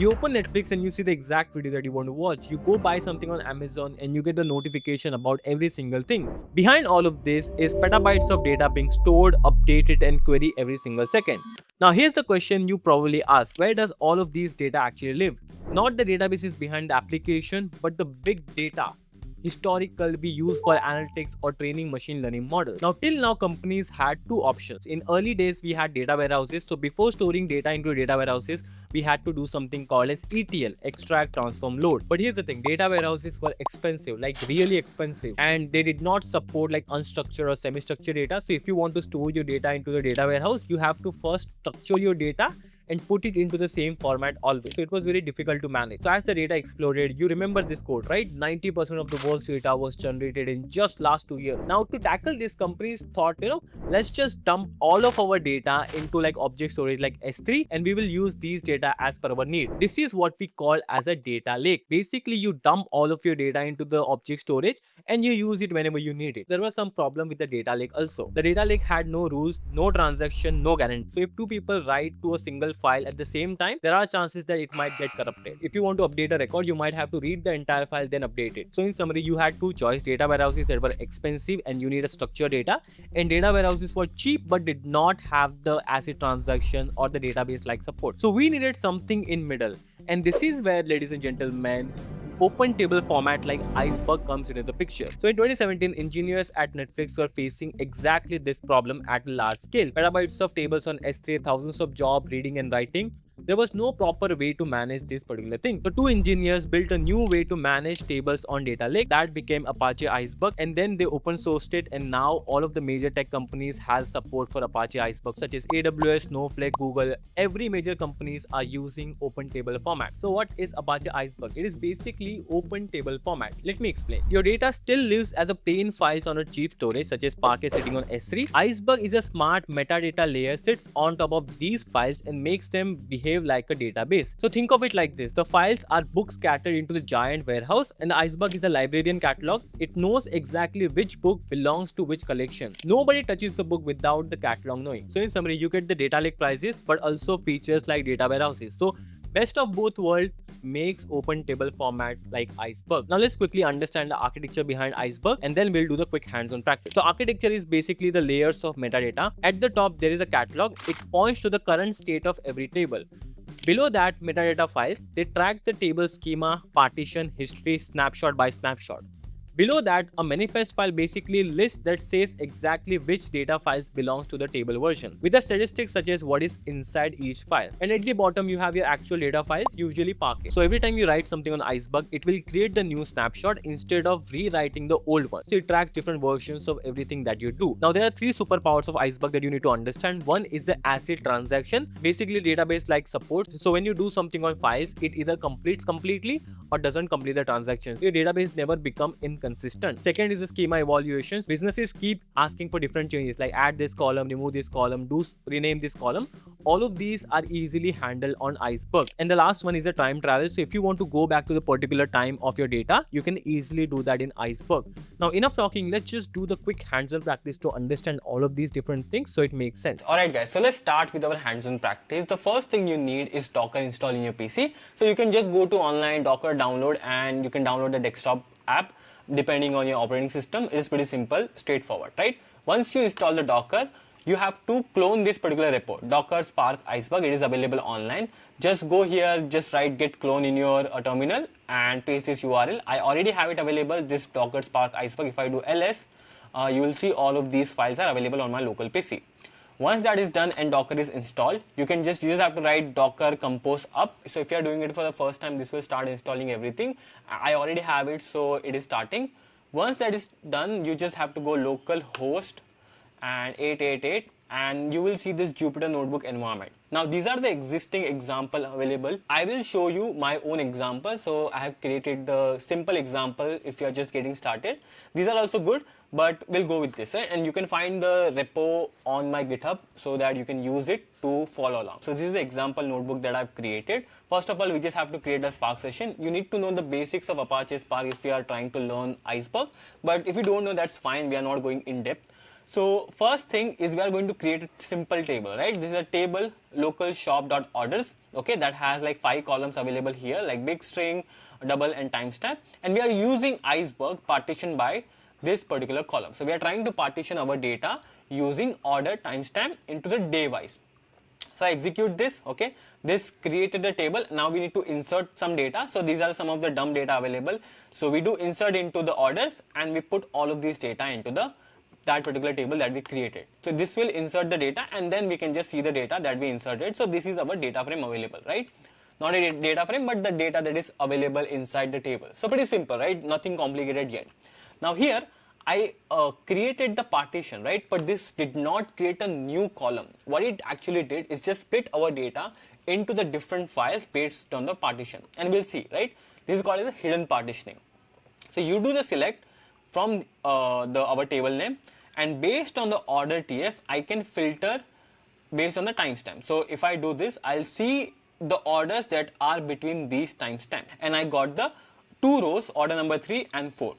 You open Netflix and you see the exact video that you want to watch. You go buy something on Amazon and you get the notification about every single thing. Behind all of this is petabytes of data being stored, updated, and queried every single second. Now here's the question you probably ask: where does all of these data actually live? Not the databases behind the application, but the big data historical be used for analytics or training machine learning models. Now, till now, companies had two options. In early days, we had data warehouses. So before storing data into data warehouses, we had to do something called as ETL, extract, transform, load. But here's the thing, data warehouses were expensive, like really expensive, and they did not support like unstructured or semi-structured data. So if you want to store your data into the data warehouse, you have to first structure your data and put it into the same format always. So it was very difficult to manage. So as the data exploded, you remember this code, right? 90% of the world's data was generated in just last 2 years. Now to tackle this, companies thought, let's just dump all of our data into like object storage like S3, and we will use these data as per our need. This is what we call as a data lake. Basically, you dump all of your data into the object storage and you use it whenever you need it. There was some problem with the data lake also. The data lake had no rules, no transaction, no guarantee. So if two people write to a single file at the same time, there are chances that it might get corrupted. If you want to update a record, you might have to read the entire file then update it. So in summary, you had two choices: data warehouses that were expensive and you need a structured data, and data warehouses were cheap but did not have the ACID transaction or the database like support. So we needed something in middle, and this is where, ladies and gentlemen, open table format like Iceberg comes into the picture. So in 2017, engineers at Netflix were facing exactly this problem at a large scale. Petabytes of tables on S3, thousands of job reading and writing. There was no proper way to manage this particular thing. So two engineers built a new way to manage tables on data lake that became Apache Iceberg, and then they open sourced it, and now all of the major tech companies has support for Apache Iceberg, such as AWS, Snowflake, Google. Every major companies are using open table format. So what is Apache Iceberg? It is basically open table format. Let me explain. Your data still lives as a plain files on a cheap storage such as Parquet sitting on S3. Iceberg is a smart metadata layer, sits on top of these files and makes them behave like a database. So think of it like this: the files are books scattered into the giant warehouse, and the Iceberg is a librarian catalog. It knows exactly which book belongs to which collection. Nobody touches the book without the catalog knowing. So in summary, you get the data lake prices but also features like data warehouses. So best of both worlds makes open table formats like Iceberg. Now let's quickly understand the architecture behind Iceberg, and then we'll do the quick hands-on practice. So architecture is basically the layers of metadata. At the top, there is a catalog. It points to the current state of every table. Below that, metadata files, they track the table schema, partition, history, snapshot by snapshot. Below that, a manifest file basically lists that says exactly which data files belongs to the table version, with the statistics such as what is inside each file. And at the bottom, you have your actual data files, usually Parquet. So every time you write something on Iceberg, it will create the new snapshot instead of rewriting the old one. So it tracks different versions of everything that you do. Now there are three superpowers of Iceberg that you need to understand. One is the ACID transaction, basically database like support. So when you do something on files, it either completes completely or doesn't complete the transaction. Your database never become inconsistent. Second is the schema evaluations. Businesses keep asking for different changes like add this column, remove this column, rename this column. All of these are easily handled on Iceberg. And the last one is the time travel. So if you want to go back to the particular time of your data, you can easily do that in Iceberg. Now enough talking, let's just do the quick hands-on practice to understand all of these different things so it makes sense. Alright guys, so let's start with our hands-on practice. The first thing you need is Docker install in your PC. So you can just go to online Docker download and you can download the desktop app depending on your operating system. It is pretty simple, straightforward, right? Once you install the Docker, you have to clone this particular repo, Docker Spark Iceberg. It is available online. Just go here, just write git clone in your terminal and paste this URL. I already have it available, this Docker Spark Iceberg. If I do ls, you will see all of these files are available on my local PC. Once that is done and Docker is installed, you just have to write docker compose up. So if you are doing it for the first time, this will start installing everything. I already have it, so it is starting. Once that is done, you just have to go local host and 888, and you will see this Jupyter Notebook environment. Now these are the existing example available. I will show you my own example. So I have created the simple example if you are just getting started. These are also good, but we'll go with this, right? And you can find the repo on my GitHub so that you can use it to follow along. So this is the example notebook that I've created. First of all, we just have to create a Spark session. You need to know the basics of Apache Spark if you are trying to learn Iceberg. But if you don't know, that's fine. We are not going in depth. So first thing is we are going to create a simple table, right? This is a table local shop.orders, okay, that has like 5 columns available here, like big string, double and timestamp, and we are using Iceberg partition by this particular column. So we are trying to partition our data using order timestamp into the day wise. So I execute this, okay, this created the table. Now we need to insert some data. So these are some of the dumb data available. So we do insert into the orders and we put all of these data into that particular table that we created. So this will insert the data and then we can just see the data that we inserted. So this is our data frame available, right? Not a data frame, but the data that is available inside the table. So pretty simple, right? Nothing complicated yet. Now here I created the partition, right? But this did not create a new column. What it actually did is just split our data into the different files based on the partition. And we'll see, right? This is called as a hidden partitioning. So you do the select from our table name, and based on the order TS, I can filter based on the timestamp. So if I do this, I'll see the orders that are between these timestamps, and I got the 2 rows, order number 3 and 4.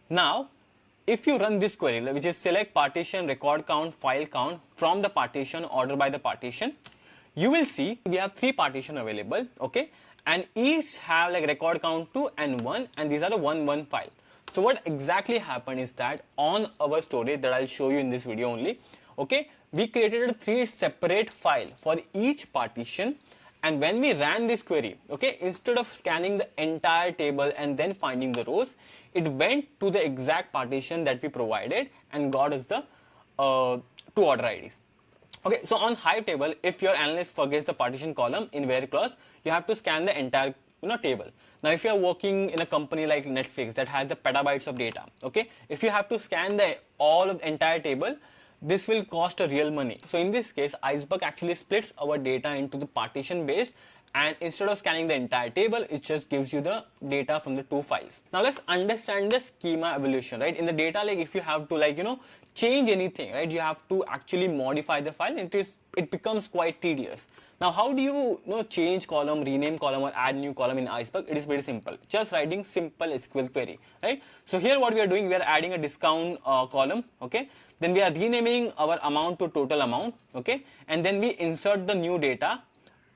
Now if you run this query, which is select partition record count file count from the partition order by the partition, you will see we have 3 partition available, okay, and each have like record count 2 and 1, and these are the 1 file. So what exactly happened is that on our storage that I'll show you in this video only, okay, we created 3 separate files for each partition. And when we ran this query, okay, instead of scanning the entire table and then finding the rows, it went to the exact partition that we provided and got us the 2 order IDs. Okay, so on Hive table, if your analyst forgets the partition column in where clause, you have to scan the entire table. Now if you are working in a company like Netflix that has the petabytes of data, okay, if you have to scan all of the entire table, this will cost a real money. So in this case, Iceberg actually splits our data into the partition based, and instead of scanning the entire table, it just gives you the data from the 2 files. Now let's understand the schema evolution, right? In the data lake, if you have to change anything, right, you have to actually modify the file. It becomes quite tedious. Now how do you change column, rename column, or add new column in Iceberg? It is very simple, just writing simple SQL query, right? So here what we are doing, we are adding a discount column, okay, then we are renaming our amount to total amount, okay, and then we insert the new data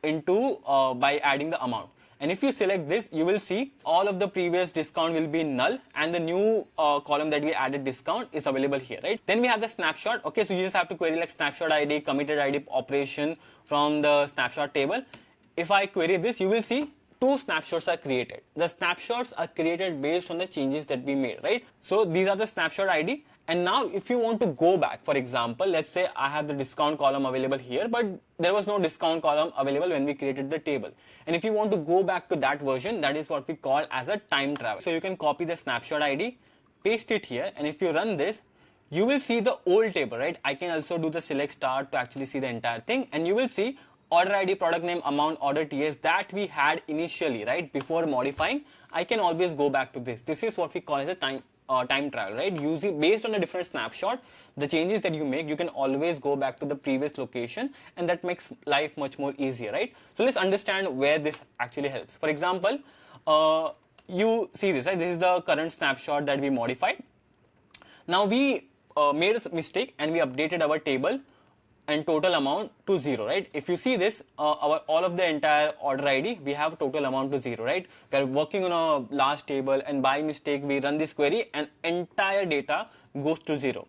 into by adding the amount. And if you select this, you will see all of the previous discount will be null, and the new column that we added discount is available here, right? Then we have the snapshot. Okay, so you just have to query like snapshot ID, committed ID operation from the snapshot table. If I query this, you will see 2 snapshots are created. The snapshots are created based on the changes that we made, right? So these are the snapshot ID. And now if you want to go back, for example, let's say I have the discount column available here, but there was no discount column available when we created the table. And if you want to go back to that version, that is what we call as a time travel. So you can copy the snapshot ID, paste it here, and if you run this, you will see the old table, right? I can also do the select star to actually see the entire thing, and you will see order ID, product name, amount, order TS that we had initially, right? Before modifying, I can always go back to this. This is what we call as a time travel, right? Using based on a different snapshot, the changes that you make, you can always go back to the previous location, and that makes life much more easier, right? So let's understand where this actually helps. For example, you see this, right? This is the current snapshot that we modified. Now we made a mistake and we updated our table and total amount to 0, right? If you see this, all of the entire order ID, we have total amount to 0, right? We are working on a large table, and by mistake we run this query and entire data goes to 0.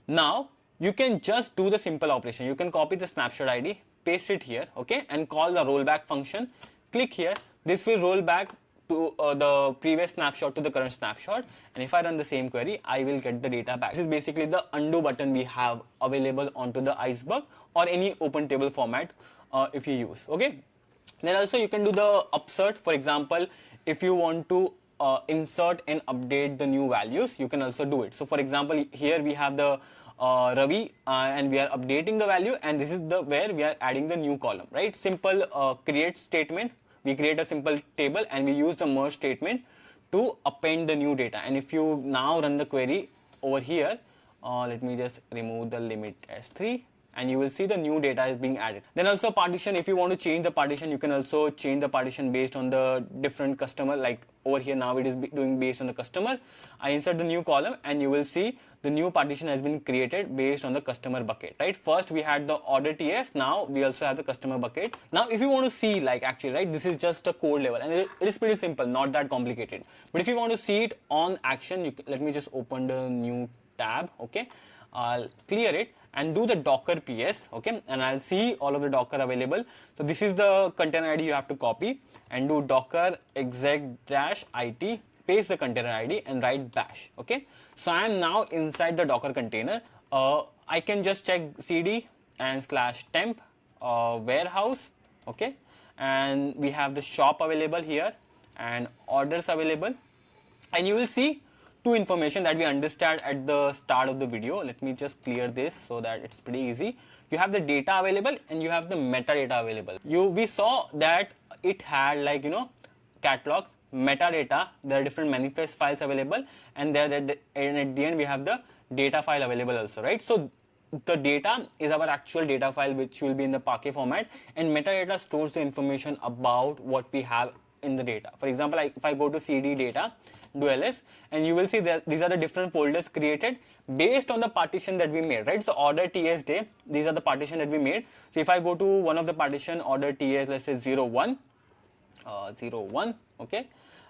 Now you can just do the simple operation. You can copy the snapshot ID, paste it here, okay, and call the rollback function. Click here. This will roll back to the previous snapshot to the current snapshot, and if I run the same query, I will get the data back. This is basically the undo button we have available onto the Iceberg or any open table format if you use, okay. Then also you can do the upsert. For example, if you want to insert and update the new values, you can also do it. So for example, here we have the Ravi and we are updating the value, and this is the where we are adding the new column, right? Simple create statement. We create a simple table and we use the merge statement to append the new data. And if you now run the query over here, let me just remove the limit as 3 and you will see the new data is being added. Then also partition, if you want to change the partition, you can also change the partition based on the different customer. Like over here now it is doing based on the customer. I insert the new column and you will see the new partition has been created based on the customer bucket, right? First we had the order TS, now we also have the customer bucket. Now if you want to see, like, actually, right, this is just a code level and it is pretty simple, not that complicated. But if you want to see it on action, let me just open the new tab. Okay, I'll clear it and do the docker ps. Okay, and I'll see all of the docker available. So this is the container ID you have to copy, and do docker exec -it, paste the container ID and write bash. Okay, so I am now inside the docker container. I can just check cd and /temp warehouse. Okay, and we have the shop available here and orders available, and you will see two information that we understand at the start of the video. Let me just clear this so that it's pretty easy. You have the data available and you have the metadata available. We saw that it had, like, catalog, metadata, there are different manifest files available, and and at the end we have the data file available also, right? So the data is our actual data file which will be in the Parquet format, and metadata stores the information about what we have in the data. For example, if I go to cd data, do ls, and you will see that these are the different folders created based on the partition that we made, right? So order ts day, these are the partition that we made. So if I go to one of the partition, order ts, let's say 01, okay,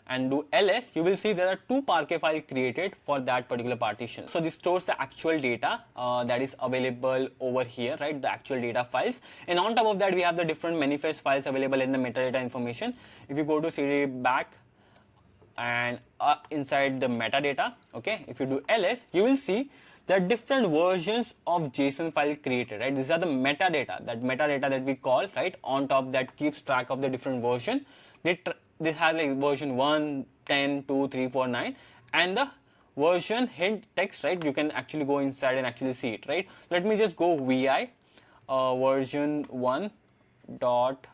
and do ls, you will see there are two Parquet files created for that particular partition. So this stores the actual data that is available over here, right? The actual data files, and on top of that we have the different manifest files available in the metadata information. If you go to cd back and inside the metadata, okay, if you do ls, you will see there are different versions of JSON file created, right? These are the metadata, that we call, right? On top that keeps track of the different version. This has like version 1, 10, 2, 3, 4, 9, and the version hint text, right? You can actually go inside and actually see it, right? Let me just go vi version 1 dot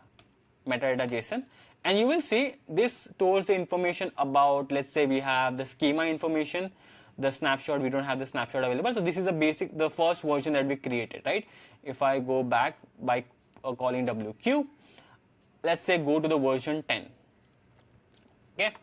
metadata JSON, and you will see this stores the information about, let's say we have the schema information, the snapshot, we don't have the snapshot available. So this is the first version that we created, right? If I go back by calling wq, let's say go to the version 10. Okay,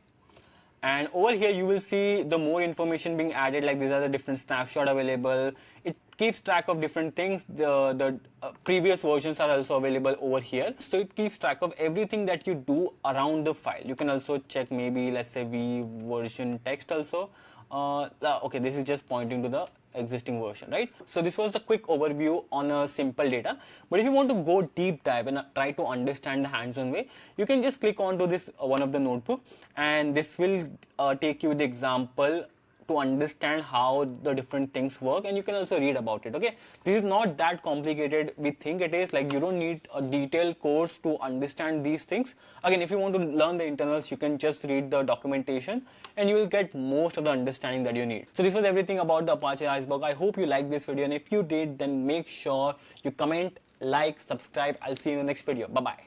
and over here you will see the more information being added, like these are the different snapshot available. It keeps track of different things. The previous versions are also available over here, so it keeps track of everything that you do around the file. You can also check, maybe let's say v version text also. Okay, this is just pointing to the existing version, right? So this was the quick overview on a simple data. But if you want to go deep dive and try to understand the hands-on way, you can just click on to this one of the notebook, and this will take you the example to understand how the different things work, and you can also read about it. Okay, this is not that complicated we think it is. Like, you don't need a detailed course to understand these things. Again, if you want to learn the internals, you can just read the documentation and you will get most of the understanding that you need. So this was everything about the Apache Iceberg. I hope you liked this video, and if you did, then make sure you comment, like, subscribe. I'll see you in the next video. Bye bye.